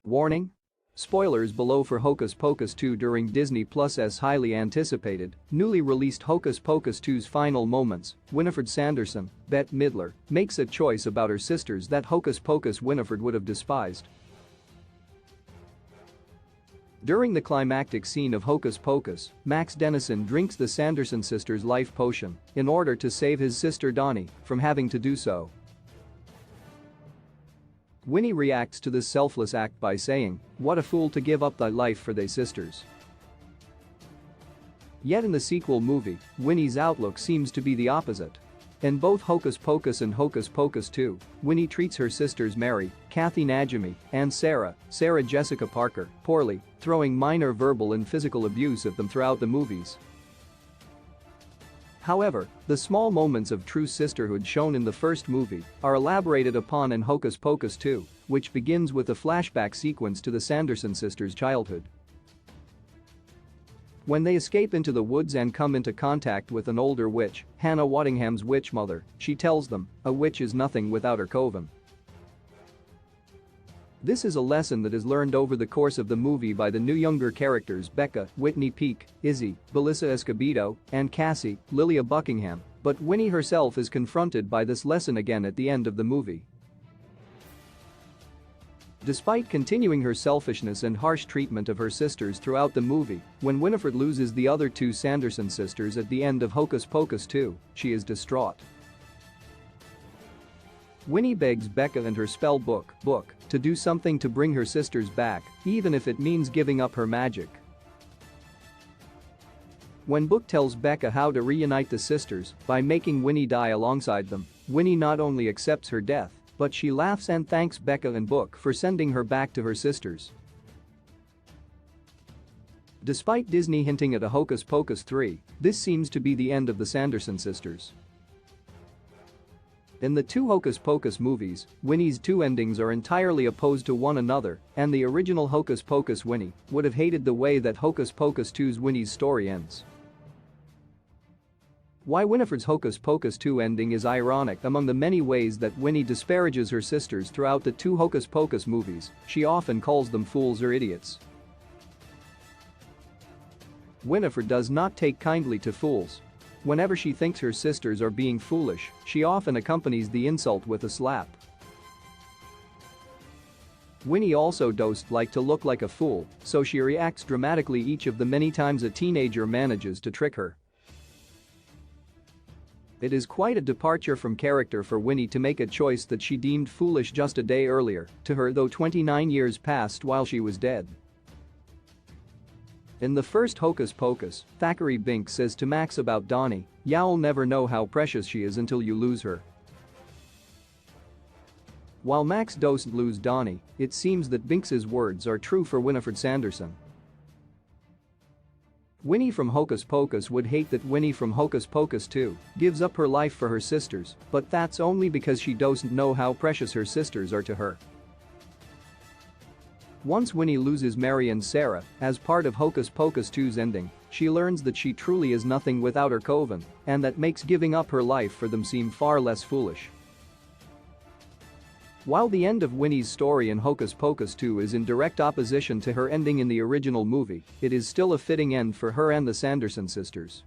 Warning? Spoilers below for Hocus Pocus 2 during Disney Plus's highly anticipated, newly released Hocus Pocus 2's final moments. Winifred Sanderson, Bette Midler, makes a choice about her sisters that Hocus Pocus Winifred would have despised. During the climactic scene of Hocus Pocus, Max Dennison drinks the Sanderson sisters' life potion in order to save his sister Donnie from having to do so. Winnie reacts to this selfless act by saying, "What a fool to give up thy life for thy sisters." Yet in the sequel movie, Winnie's outlook seems to be the opposite. In both Hocus Pocus and Hocus Pocus 2, Winnie treats her sisters Mary, Kathy Najimy, and Sarah Jessica Parker, poorly, throwing minor verbal and physical abuse at them throughout the movies. However, the small moments of true sisterhood shown in the first movie are elaborated upon in Hocus Pocus 2, which begins with a flashback sequence to the Sanderson sisters' childhood. When they escape into the woods and come into contact with an older witch, Hannah Waddingham's witch mother, she tells them, "A witch is nothing without her coven." This is a lesson that is learned over the course of the movie by the new younger characters Becca, Whitney Peak, Izzy, Belissa Escobedo, and Cassie, Lilia Buckingham, but Winnie herself is confronted by this lesson again at the end of the movie. Despite continuing her selfishness and harsh treatment of her sisters throughout the movie, when Winifred loses the other two Sanderson sisters at the end of Hocus Pocus 2, she is distraught. Winnie begs Becca and her spell book to do something to bring her sisters back, even if it means giving up her magic. When Book tells Becca how to reunite the sisters by making Winnie die alongside them, Winnie not only accepts her death, but she laughs and thanks Becca and Book for sending her back to her sisters. Despite Disney hinting at a Hocus Pocus 3, this seems to be the end of the Sanderson sisters. In the two Hocus Pocus movies, Winnie's two endings are entirely opposed to one another, and the original Hocus Pocus Winnie would have hated the way that Hocus Pocus 2's Winnie's story ends. Why Winifred's Hocus Pocus 2 ending is ironic among the many ways that Winnie disparages her sisters throughout the two Hocus Pocus movies, she often calls them fools or idiots. Winifred does not take kindly to fools. Whenever she thinks her sisters are being foolish, she often accompanies the insult with a slap. Winnie also doesn't like to look like a fool, so she reacts dramatically each of the many times a teenager manages to trick her. It is quite a departure from character for Winnie to make a choice that she deemed foolish just a day earlier, to her though 29 years passed while she was dead. In the first Hocus Pocus, Thackeray Binks says to Max about Donnie, "You'll never know how precious she is until you lose her." While Max doesn't lose Donnie, it seems that Binks's words are true for Winifred Sanderson. Winnie from Hocus Pocus would hate that Winnie from Hocus Pocus 2 gives up her life for her sisters, but that's only because she doesn't know how precious her sisters are to her. Once Winnie loses Mary and Sarah, as part of Hocus Pocus 2's ending, she learns that she truly is nothing without her coven, and that makes giving up her life for them seem far less foolish. While the end of Winnie's story in Hocus Pocus 2 is in direct opposition to her ending in the original movie, it is still a fitting end for her and the Sanderson sisters.